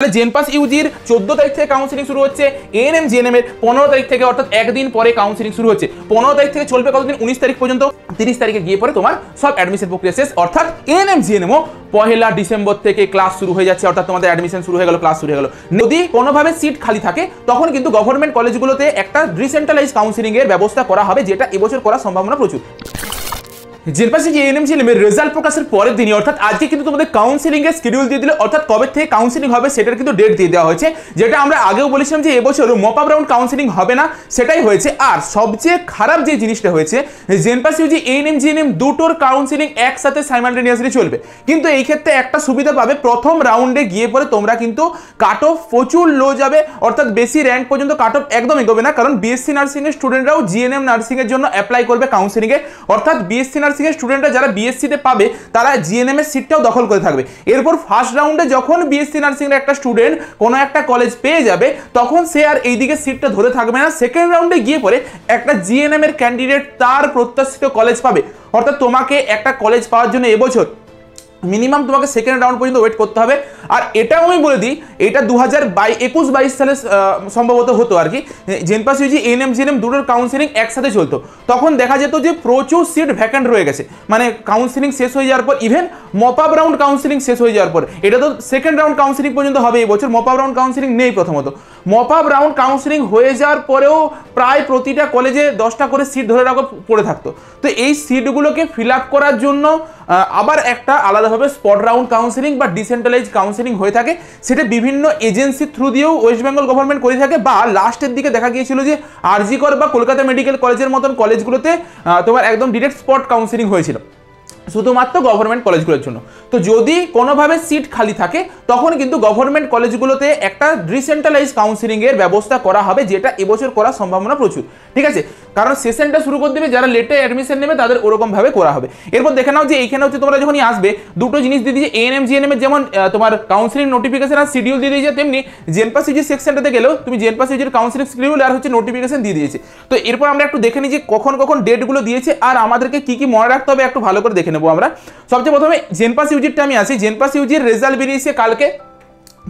জেনপাস ইউজির 14 তারিখ থেকে কাউন্সিলিং শুরু হচ্ছে। এএনএম জিএনএম এর 15 তারিখ থেকে অর্থাৎ একদিন পরে কাউন্সিলিং শুরু হচ্ছে। 15 তারিখ থেকে চলবে কতদিন? 19 তারিখ পর্যন্ত। 30 তারিখে গিয়ে পরে তোমার সব অ্যাডমিশন প্রক্রিয়া শেষ, অর্থাৎ এএনএম জিএনএমও 1 ডিসেম্বর থেকে ক্লাস শুরু হয়ে যাচ্ছে, অর্থাৎ তোমাদের অ্যাডমিশন শুরু হয়ে গেল, ক্লাস শুরু হয়ে গেল। যদি কোনোভাবে সিট খালি থাকে তখন কিন্তু গভর্নমেন্ট কলেজগুলোতে একটা ডিসেন্ট্রালাইজ কাউন্সিলিং এর ব্যবস্থা করা হবে, যেটা এবছর করার সম্ভাবনা প্রচুর। জেনপাসে যে এএনএম জিএনএম এর রেজাল্ট প্রকাশের পরের দিনই অর্থাৎ আজকে কিন্তু তোমাদের কাউন্সিলিং এর শিডিউল দিয়ে দিল, অর্থাৎ কবে থেকে কাউন্সিলিং হবে সেটার কিন্তু ডেট দিয়ে দেওয়া হয়েছে। যেটা আমরা আগেও বলেছিলাম যে এবছর মপ আপ রাউন্ড কাউন্সিলিং হবে না, সেটাই হয়েছে। আর সবচেয়ে খারাপ যে জিনিসটা হয়েছে, জেনপাস ইউজি এএনএম জিএনএম দুটোর কাউন্সিলিং একসাথে সাইমালটেনিয়াসলি চলবে। কিন্তু এই ক্ষেত্রে একটা সুবিধা পাবে, প্রথম রাউন্ডে গিয়ে পরে তোমরা কিন্তু কাট অফ প্রচুর লো যাবে, অর্থাৎ বেশি র্যাঙ্ক পর্যন্ত কাট অফ একদম এগোবে না, কারণ বিএসসি নার্সিং এর স্টুডেন্টরাও জিএনএম নার্সিং এর জন্য অ্যাপ্লাই করবে কাউন্সিলিং এ। অর্থাৎ বিএসসি নার্সিং এর স্টুডেন্টরা যারা বিএসসিতে পাবে তারা জিএনএম এর সিটটাও দখল করে থাকবে। এরপর ফার্স্ট রাউন্ডে যখন বিএসসি নার্সিং এর একটা স্টুডেন্ট কোনো একটা কলেজ পেয়ে যাবে তখন সে আর এইদিকে সিটটা ধরে থাকবে না। সেকেন্ড রাউন্ডে গিয়ে পরে একটা জিএনএম এর ক্যান্ডিডেট তার প্রত্যাশিত কলেজ পাবে। অর্থাৎ তোমাকে একটা কলেজ পাওয়ার জন্য এবছর মিনিমাম তোমাকে সেকেন্ড রাউন্ড পর্যন্ত ওয়েট করতে হবে। আর এটাও আমি বলে দিই, এটা 2021-22 সালে সম্ভবত হতো আর কি, জেনপাস ইউজি এএনএম জিএনএম দুটোর কাউন্সিলিং একসাথে চলতো। তখন দেখা যেত যে প্রচুর সিট ভ্যাকেন্ট রয়ে গেছে, মানে কাউন্সিলিং শেষ হয়ে যাওয়ার পর, even mop up round counselling শেষ হয়ে যাওয়ার পর, এটা তো সেকেন্ড রাউন্ড কাউন্সিলিং পর্যন্ত হবে এবছর, মপ আপ রাউন্ড কাউন্সিলিং নেই প্রথমত। মপ আপ রাউন্ড কাউন্সিলিং হয়ে যাওয়ার পরেও প্রায় প্রতিটা কলেজে 10টা করে সিট ধরে রাখা পড়ে থাকতো। তো এই সিটগুলোকে ফিল আপ করার জন্য আবার একটা আলাদাভাবে স্পট রাউন্ড কাউন্সিলিং বা ডিসেন্ট্রালাইজ কাউন্সিলিং হয়ে থাকে, সেটা বিভিন্ন এজেন্সি থ্রু দিয়েও ওয়েস্ট বেঙ্গল গভর্নমেন্ট করে থাকে, বা লাস্টের দিকে দেখা গিয়েছিল যে আরজি কর বা কলকাতা মেডিকেল কলেজের মতন কলেজগুলোতে তোমার একদম ডিরেক্ট স্পট কাউন্সিলিং হয়েছিল শুধুমাত্র গভর্নমেন্ট কলেজগুলোর জন্য। তো যদি কোনোভাবে সিট খালি থাকে তখন কিন্তু গভর্নমেন্ট কলেজগুলোতে একটা ডিসেন্ট্রালাইজ কাউন্সিলিং এর ব্যবস্থা করা হবে, যেটা এবছর করার সম্ভাবনা প্রচুর। ঠিক আছে, কারণ সেশনটা শুরু করে দেবে, যারা লেটে অ্যাডমিশন নেবে তাদের ওরকম ভাবে করা হবে। এরপর দেখে নাও যে এইখানে হচ্ছে তোমরা যখনই আসবে দুটো জিনিস দিয়ে দিয়েছে, এএনএম জিএনএম এর যেমন তোমার কাউন্সিলিং নোটিফিকেশন আর শিডিউল দিয়ে দিয়েছে, তেমনি জেনপাস ইউজি সেকশনটাতে গেলেও তুমি জেনপাস ইউজির কাউন্সিলিং শিডিউল আর হচ্ছে নোটিফিকেশন দিয়ে দিয়েছে। তো এরপর আমরা একটু দেখে নিই যে কখন কখন ডেটগুলো দিয়েছে আর আমাদেরকে কি কি মনে রাখতে হবে একটু ভালো করে দেখে নেবো আমরা। সবচেয়ে প্রথমে জেনপাস ইউজিরটা আমি আসি। জেনপাস ইউজির রেজাল্ট বেরিয়েছে কালকে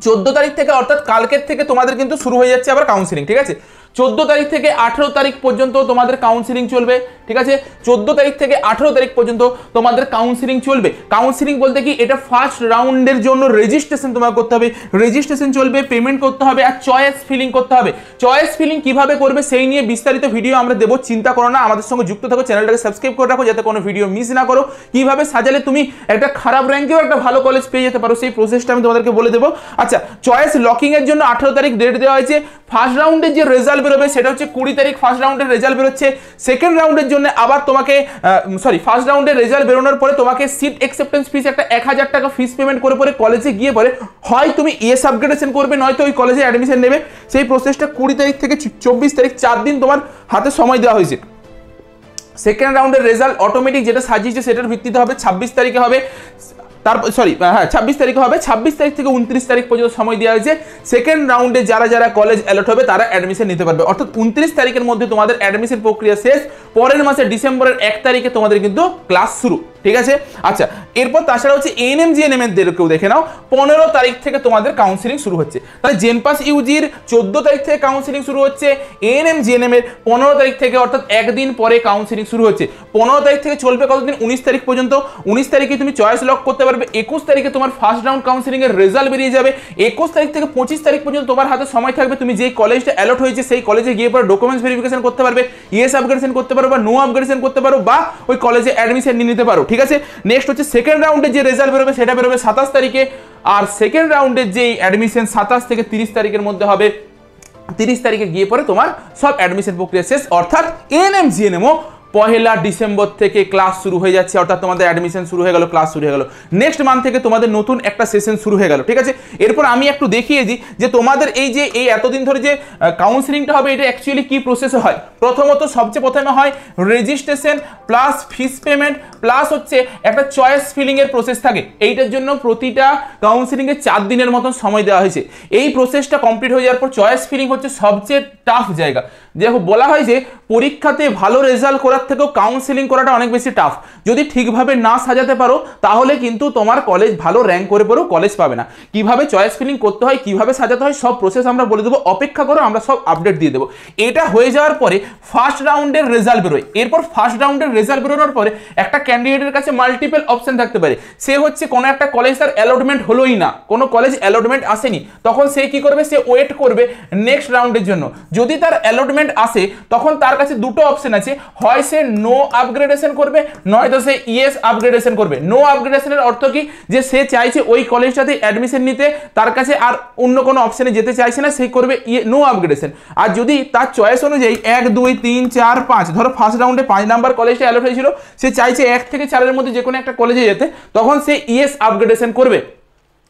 14 তারিখ থেকে, অর্থাৎ কালকের থেকে তোমাদের কিন্তু শুরু হয়ে যাচ্ছে আবার কাউন্সিলিং। ঠিক আছে, 14 তারিখ থেকে 18 তারিখ পর্যন্ত তোমাদের কাউন্সিলিং চলবে। ঠিক আছে, 14 তারিখ থেকে 18 তারিখ পর্যন্ত তোমাদের কাউন্সিলিং চলবে। কাউন্সিলিং বলতে কি, এটা ফার্স্ট রাউন্ডের জন্য রেজিস্ট্রেশন তোমাকে করতে হবে, রেজিস্ট্রেশন চলবে, পেমেন্ট করতে হবে আর চয়েস ফিলিং করতে হবে। চয়েস ফিলিং কিভাবে করবে সেই নিয়ে বিস্তারিত ভিডিও আমরা দেবো, চিন্তা করো না, আমাদের সঙ্গে যুক্ত থাকো, চ্যানেলটাকে সাবস্ক্রাইব করে রাখো যাতে কোনো ভিডিও মিস না করো। কিভাবে সাজালে তুমি একটা খারাপ র্যাঙ্কেও একটা ভালো কলেজ পেয়ে যেতে পারো সেই প্রসেসটা আমি তোমাদেরকে বলে দেবো। আচ্ছা, চয়েস লকিং এর জন্য 18 তারিখ ডেট দেওয়া হয়েছে। ফার্স্ট রাউন্ডের যে রেজাল্ট বেরোবে সেটা হচ্ছে 20 তারিখ, ফার্স্ট রাউন্ডের রেজাল্ট বেরোচ্ছে। সেকেন্ড রাউন্ডের জন্য আবার তোমাকে ফার্স্ট রাউন্ডের রেজাল্ট বেরোনোর পরে তোমাকে সিট অ্যাকসেপ্টেন্স ফিস একটা 1000 টাকা ফিস পেমেন্ট করে পরে কলেজে গিয়ে পরে হয় তুমি ইএস আপগ্রেডেশন করবে, নয়তো ওই কলেজে অ্যাডমিশন নেবে। সেই প্রসেসটা 20 তারিখ থেকে 24 তারিখ 4 দিন তোমার হাতে সময় দেওয়া হয়েছে। সেকেন্ড রাউন্ডের রেজাল্ট অটোমেটিক যেটা সাজিয়েছে সেটার ভিত্তিতে হবে, 26 তারিখে হবে। তারপর 26 তারিখে হবে। 26 তারিখ থেকে 29 তারিখ পর্যন্ত সময় দেওয়া হয়েছে। সেকেন্ড রাউন্ডে যারা যারা কলেজ অ্যালট হবে তারা অ্যাডমিশন নিতে পারবে, অর্থাৎ 29 তারিখের মধ্যে তোমাদের অ্যাডমিশন প্রক্রিয়া শেষ। পরের মাসে ডিসেম্বরের 1 তারিখে তোমাদের কিন্তু ক্লাস শুরু। ঠিক আছে, আচ্ছা, এরপর তাছাড়া হচ্ছে এএনএম জিএনএম এর কেউ দেখে নাও, 15 তারিখ থেকে তোমাদের কাউন্সিলিং শুরু হচ্ছে। তাহলে জেনপাস ইউজির 14 তারিখ থেকে কাউন্সিলিং শুরু হচ্ছে, এএনএম জিএনএম এর 15 তারিখ থেকে, অর্থাৎ একদিন পরে কাউন্সিলিং শুরু হচ্ছে। 15 তারিখ থেকে চলবে কতদিন? 19 তারিখ পর্যন্ত। 19 তারিখে তুমি চয়েস লক করতে পারবে। 21 তারিখে তোমার ফার্স্ট রাউন্ড কাউন্সিলিং এর রেজাল্ট বেরিয়ে যাবে। 21 তারিখ থেকে 25 তারিখ পর্যন্ত তোমার হাতে সময় থাকবে, তুমি যেই কলেজটা অ্যালট হয়েছে সেই কলেজে গিয়ে পরে ডকুমেন্টস ভেরিফিকেশন করতে পারবে, ইএস আপগ্রেডেশন করতে পারো বা নো আপগ্রেডেশন করতে পারো, বা ওই কলেজে অ্যাডমিশন নিয়ে নিতে পারো। ঠিক আছে, নেক্সট হচ্ছে সেকেন্ড রাউন্ডে যে রেজাল্ট বেরোবে সেটা বেরোবে 27 তারিখে। আর সেকেন্ড রাউন্ডের যে অ্যাডমিশন 27 থেকে 30 তারিখের মধ্যে হবে। 30 তারিখে গিয়ে পরে তোমার সব অ্যাডমিশন প্রক্রিয়া শেষ, অর্থাৎ এএনএম জিএনএমও 1 ডিসেম্বর থেকে ক্লাস শুরু হয়ে যাচ্ছে, অর্থাৎ তোমাদের অ্যাডমিশন শুরু হয়ে গেল, ক্লাস শুরু হয়ে গেল। নেক্সট মান্থ থেকে তোমাদের নতুন একটা সেশন শুরু হয়ে গেল। ঠিক আছে, এরপর আমি একটু দেখিয়ে দিই যে তোমাদের এই যে এতদিন ধরে যে কাউন্সিলিংটা হবে এটা অ্যাকচুয়ালি কি প্রসেসে হয়। প্রথমত সবচেয়ে প্রথমে হয় registration plus fees payment plus হচ্ছে একটা চয়েস ফিলিং এর প্রসেস থাকে। এইটার জন্য প্রতিটা কাউন্সিলিং এ 4 দিনের মতন সময় দেওয়া হয়েছে। এই প্রসেসটা কমপ্লিট হয়ে যাওয়ার পর চয়েস ফিলিং হচ্ছে সবচেয়ে টাফ জায়গা। দেখো বলা হয় যে পরীক্ষাতে ভালো রেজাল্ট করার থেকেও কাউন্সেলিং করাটা অনেক বেশি টাফ। যদি ঠিকভাবে না সাজাতে পারো তাহলে কিন্তু তোমার কলেজ ভালো র্যাঙ্ক করে পড়েও কলেজ পাবে না। কিভাবে চয়েস ফিলিং করতে হয়, কিভাবে সাজাতে হয়, সব প্রসেস আমরা বলে দেবো, অপেক্ষা করো, আমরা সব আপডেট দিয়ে দেবো। এটা হয়ে যাওয়ার পরে ফার্স্ট রাউন্ডের রেজাল্ট বেরোয়। এরপর ফার্স্ট রাউন্ডের রেজাল্ট বেরোনোর পরে একটা ক্যান্ডিডেটের কাছে মাল্টিপল অপশন থাকতে পারে। সে হচ্ছে কোনো একটা কলেজ তার অ্যালটমেন্ট হলোই না, কোনো কলেজ অ্যালটমেন্ট আসেনি, তখন সে কি করবে, সে ওয়েট করবে নেক্সট রাউন্ডের জন্য। যদি তার অ্যালটমেন্ট আসে তখন তার কাছে দুটো অপশন আছে, হয় সে নো আপগ্রেডেশন করবে, নয়তো সে ইয়েস আপগ্রেডেশন করবে। নো আপগ্রেডেশনের অর্থ কি, যে সে চাইছে ওই কলেজটাতে অ্যাডমিশন নিতে, তার কাছে আর অন্য কোনো অপশনে যেতে চাইছে না, সে করবে নো আপগ্রেডেশন। আর যদি তার চয়েস অনুযায়ী 1 2 3 4 5, ধরো ফার্স্ট রাউন্ডে 5 নাম্বার কলেজটা অ্যালট হয়েছিল, সে চাইছে 1 থেকে 4 এর মধ্যে যে কোনো একটা কলেজে যেতে, তখন সে ইয়েস আপগ্রেডেশন করবে।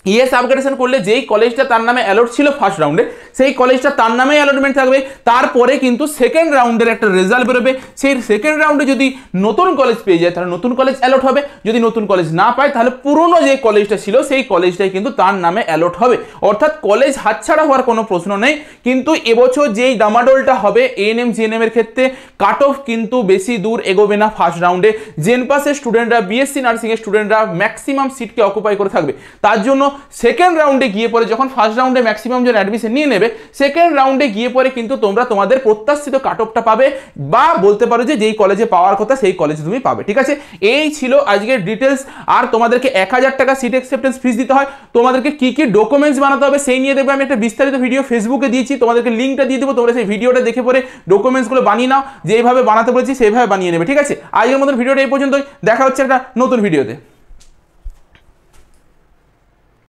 ইয়েস আপগ্রেডেশন করলে যেই কলেজটা তার নামে অ্যালট ছিল ফার্স্ট রাউন্ডে, সেই কলেজটা তার নামে অ্যালটমেন্ট থাকবে। তারপরে কিন্তু সেকেন্ড রাউন্ডের একটা রেজাল্ট বেরোবে, সেই সেকেন্ড রাউন্ডে যদি নতুন কলেজ পেয়ে যায় তাহলে নতুন কলেজ অ্যালট হবে, যদি নতুন কলেজ না পায় তাহলে পুরনো যে কলেজটা ছিল সেই কলেজটাই কিন্তু তার নামে অ্যালট হবে। অর্থাৎ কলেজ হাতছাড়া হওয়ার কোনো প্রশ্ন নেই। কিন্তু এবছর যেই ডামাডোলটা হবে এএনএম জিএনএম এর ক্ষেত্রে, কাট অফ কিন্তু বেশি দূর এগোবে না ফার্স্ট রাউন্ডে। জেনপাসের স্টুডেন্টরা, বিএসসি নার্সিং এর স্টুডেন্টরা ম্যাক্সিমাম সিটকে অকুপাই করে থাকবে। তার জন্য সেকেন্ড রাউন্ডে গিয়ে পরে, যখন ফার্স্ট রাউন্ডে ম্যাক্সিমাম জন অ্যাডমিশন নিয়ে নেবে, সেকেন্ড রাউন্ডে গিয়ে পরে কিন্তু তোমরা তোমাদের প্রত্যাশিত কাট অফটা পাবে, বা বলতে পারো যে যেই কলেজে পাওয়ার কথা সেই কলেজে তুমি পাবে। ঠিক আছে, এই ছিল আজকের ডিটেলস। আর তোমাদেরকে 1000 টাকা সিট অ্যাকসেপ্টেন্স ফিস দিতে হয়, তোমাদেরকে কি কি ডকুমেন্টস বানাতে হবে সেই নিয়ে দেখবে আমি একটা বিস্তারিত ভিডিও ফেসবুকে দিয়েছি, তোমাদেরকে লিঙ্কটা দিয়ে দেবো, তোমরা সেই ভিডিওটা দেখে পরে ডকুমেন্টসগুলো বানিয়ে নাও, যেইভাবে বানাতে বলেছি সেইভাবে বানিয়ে নেবে। ঠিক আছে, আজকের মতন ভিডিওটা এই পর্যন্তই, দেখা হচ্ছে একটা নতুন ভিডিওতে।